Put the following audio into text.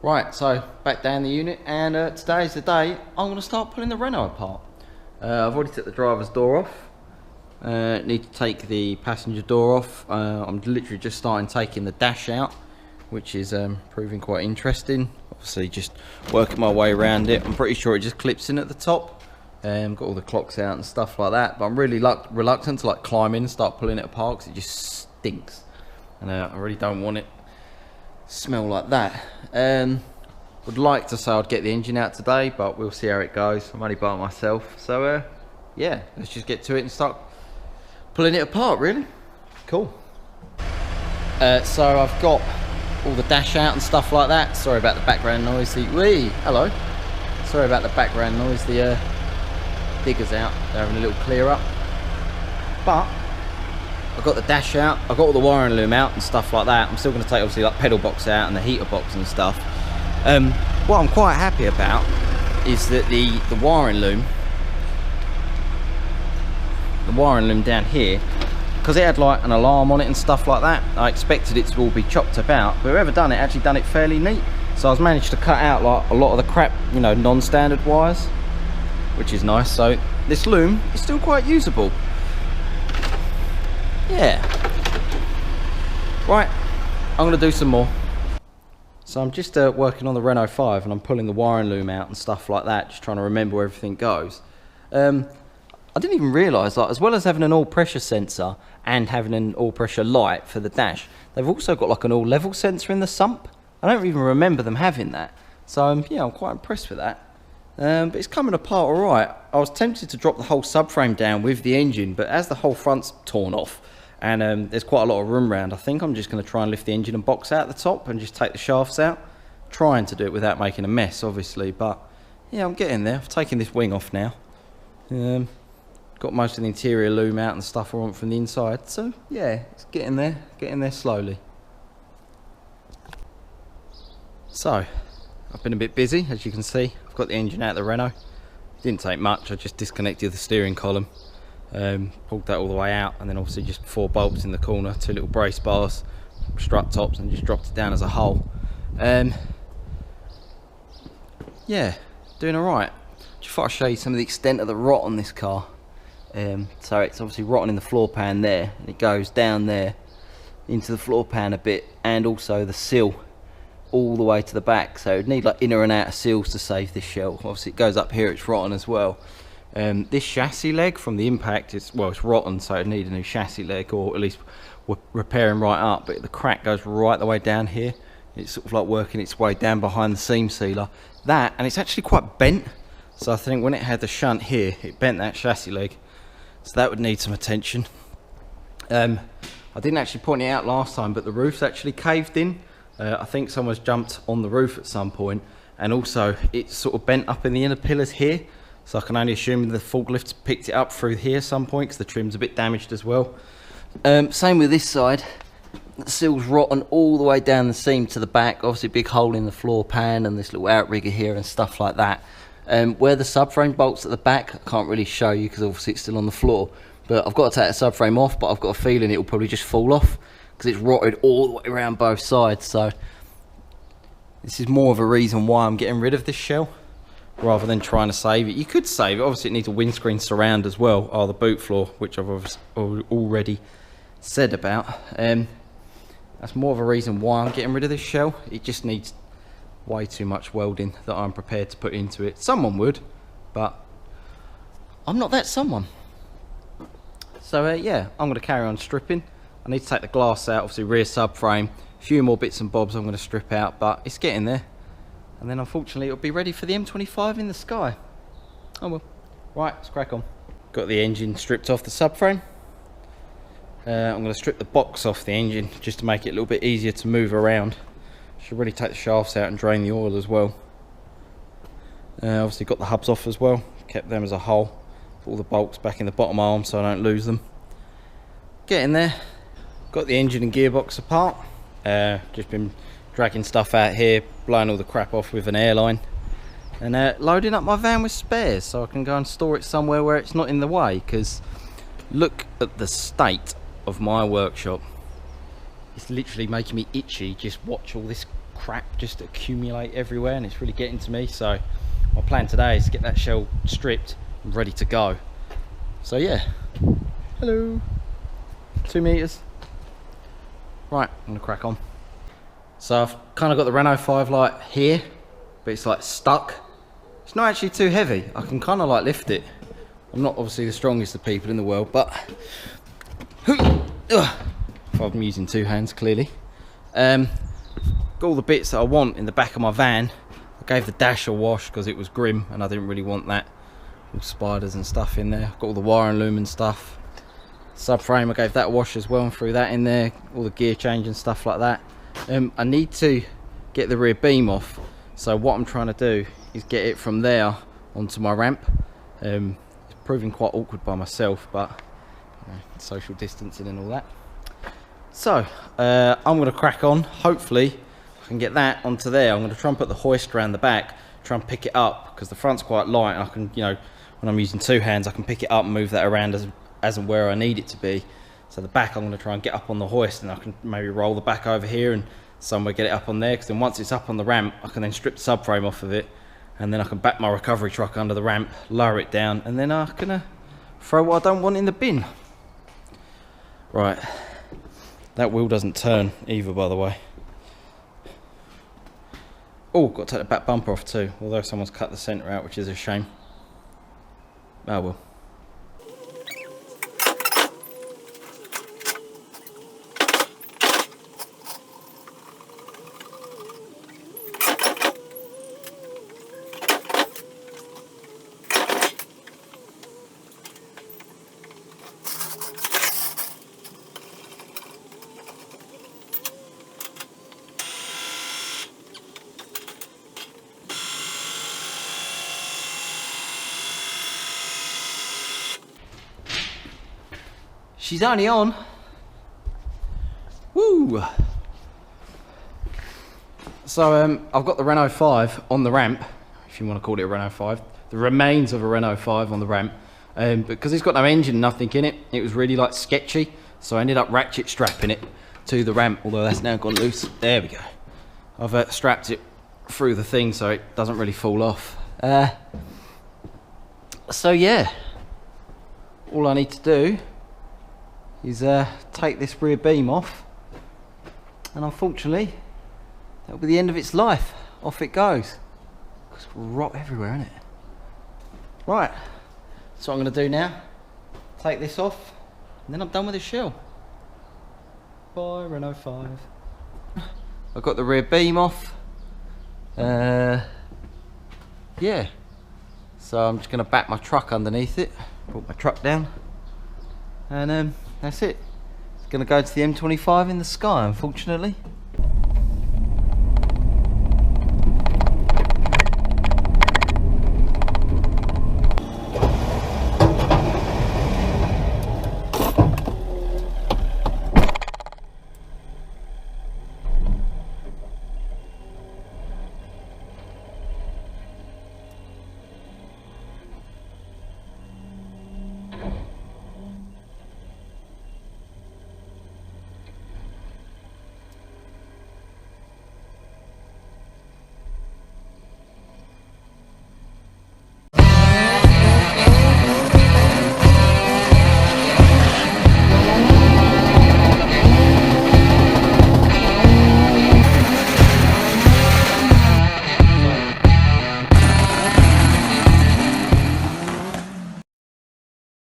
Right, so back down the unit, and today's the day I'm going to start pulling the Renault apart. I've already took the driver's door off. Need to take the passenger door off. I'm literally just starting taking the dash out, which is proving quite interesting. Obviously just working my way around it. I'm pretty sure it just clips in at the top. Got all the clocks out and stuff like that, but I'm really reluctant to climb in and start pulling it apart because it just stinks, and I really don't want it smell like that. Would like to say I'd get the engine out today, but we'll see how it goes. I'm only by myself, so yeah, let's just get to it and start pulling it apart. Really cool. So I've got all the dash out and stuff like that. Sorry about the background noise. Hello. Sorry about the background noise. The diggers out, they're having a little clear up, but I've got the dash out, I've got all the wiring loom out and stuff like that. I'm still going to take obviously pedal box out and the heater box and stuff. What I'm quite happy about is that the wiring loom down here, because it had an alarm on it and stuff like that, I expected it to all be chopped about, but whoever done it actually done it fairly neat. So I've managed to cut out a lot of the crap, non-standard wires, which is nice. So this loom is still quite usable. Yeah. Right, I'm going to do some more. So I'm just working on the Renault 5, and I'm pulling the wiring loom out and stuff like that, just trying to remember where everything goes. I didn't even realise, as well as having an all pressure sensor and having an all pressure light for the dash, they've also got an all level sensor in the sump. I don't even remember them having that. So yeah, I'm quite impressed with that. But it's coming apart alright. I was tempted to drop the whole subframe down with the engine, but as the whole front's torn off and there's quite a lot of room around, I think I'm just going to try and lift the engine and box out the top and just take the shafts out. Trying to do it without making a mess, obviously, but yeah, I'm getting there. I've taken this wing off now. Got most of the interior loom out and stuff I want from the inside, so yeah, it's getting there slowly. So I've been a bit busy, as you can see. I've got the engine out of the Renault. Didn't take much, I just disconnected the steering column, pulled that all the way out, and then obviously just 4 bolts in the corner, 2 little brace bars, strut tops, and just dropped it down as a whole. Yeah, doing alright. Just thought I'd show you some of the extent of the rot on this car. So it's obviously rotting in the floor pan there, and it goes down there into the floor pan a bit, and also the sill all the way to the back, so it'd need inner and outer seals to save this shell. Obviously it goes up here, it's rotten as well. This chassis leg from the impact it's rotten, so it'd need a new chassis leg, or at least we're repairing right up, but the crack goes right the way down here. It's sort of working its way down behind the seam sealer. That, and it's actually quite bent, so I think when it had the shunt here, it bent that chassis leg, so that would need some attention. I didn't actually point it out last time, but the roof's actually caved in. I think someone's jumped on the roof at some point, and also it's sort of bent up in the inner pillars here, so I can only assume the forklifts picked it up through here at some point, because the trim's a bit damaged as well. Same with this side. The sill's rotten all the way down the seam to the back. Obviously a big hole in the floor pan and this little outrigger here and stuff like that. Where the subframe bolts at the back, I can't really show you because obviously it's still on the floor, but I've got to take the subframe off, but I've got a feeling it will probably just fall off because it's rotted all the way around both sides. So this is more of a reason why I'm getting rid of this shell rather than trying to save it. You could save it, obviously it needs a windscreen surround as well, or the boot floor, which I've already said about. That's more of a reason why I'm getting rid of this shell. It just needs way too much welding that I'm prepared to put into it. Someone would, but I'm not that someone. So yeah, I'm going to carry on stripping. I need to take the glass out, obviously rear subframe, a few more bits and bobs I'm going to strip out, but it's getting there. And then unfortunately it'll be ready for the M25 in the sky. Oh well. Right, let's crack on. Got the engine stripped off the subframe. I'm going to strip the box off the engine just to make it a little bit easier to move around. Should really take the shafts out and drain the oil as well. Obviously got the hubs off as well, kept them as a whole. Put all the bolts back in the bottom arm so I don't lose them. Getting there. Got the engine and gearbox apart. Just been dragging stuff out here, blowing all the crap off with an airline, and loading up my van with spares so I can go and store it somewhere where it's not in the way, because look at the state of my workshop. It's literally making me itchy. Just watch all this crap just accumulate everywhere, and it's really getting to me. So my plan today is to get that shell stripped and ready to go. So yeah, hello, 2 meters. Right, I'm gonna crack on. So I've kind of got the Renault 5 light here, but it's like stuck. It's not actually too heavy. I can kind of like lift it. I'm not obviously the strongest of people in the world, but if I'm using 2 hands, clearly. Got all the bits that I want in the back of my van. I gave the dash a wash because it was grim and I didn't really want that. All spiders and stuff in there. Got all the wire and loom and stuff. Subframe, I gave that a wash as well and threw that in there. All the gear change and stuff like that. I need to get the rear beam off. So what I'm trying to do is get it from there onto my ramp. It's proving quite awkward by myself, but you know, social distancing and all that. So I'm going to crack on. Hopefully I can get that onto there. I'm going to try and put the hoist around the back, try and pick it up, because the front's quite light and I can, you know, when I'm using 2 hands I can pick it up and move that around as and where I need it to be. So the back I'm going to try and get up on the hoist, and I can maybe roll the back over here and somewhere get it up on there, because then once it's up on the ramp I can then strip the subframe off of it, and then I can back my recovery truck under the ramp, lower it down, and then I can throw what I don't want in the bin. Right, that wheel doesn't turn either, by the way. Oh, got to take the back bumper off too, although someone's cut the centre out, which is a shame. Oh well. She's only on. Woo! So I've got the Renault 5 on the ramp, if you want to call it a Renault 5. The remains of a Renault 5 on the ramp. Because it's got no engine, nothing in it, it was really like sketchy. So I ended up ratchet strapping it to the ramp, although that's now gone loose. There we go. I've strapped it through the thing so it doesn't really fall off. So yeah, all I need to do is take this rear beam off, and unfortunately that'll be the end of its life. Off it goes. It's rot everywhere, isn't it? Right, so what I'm going to do now, take this off, and then I'm done with the shell. Bye Renault 5. I've got the rear beam off. Yeah, so I'm just going to back my truck underneath it, put my truck down, and that's it. It's going to go to the M25 in the sky, unfortunately.